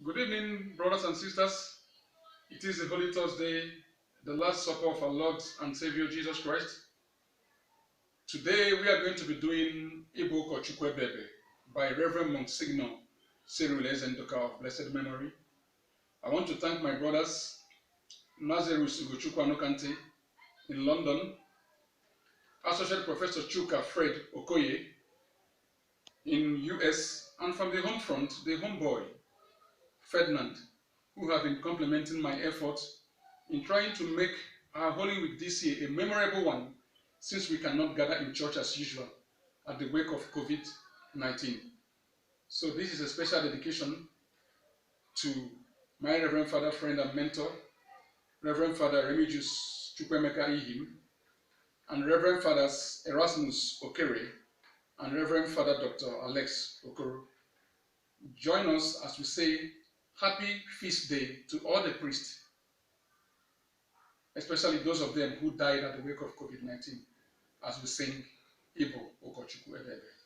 Good evening, brothers and sisters. It is the Holy Thursday, the last supper of our Lord and Savior Jesus Christ. Today we are going to be doing Ukochukwu ebeebe by Reverend Monsignor Cyril Ezendoka of blessed memory. I want to thank my brothers Nazarus Ukochukwu in London, Associate Professor Chuka Fred Okoye in US, and from the home front, the homeboy Ferdinand, who have been complementing my efforts in trying to make our Holy Week this year a memorable one, since we cannot gather in church as usual at the wake of COVID-19. So this is a special dedication to my Reverend Father, friend and mentor, Reverend Father Remigius Chukwemeka Ihim, and Reverend Fathers Erasmus Okere, and Reverend Father Dr. Alex Okoro. Join us as we say Happy Feast Day to all the priests, especially those of them who died at the wake of COVID-19, as we sing Ukochukwu ebeebe.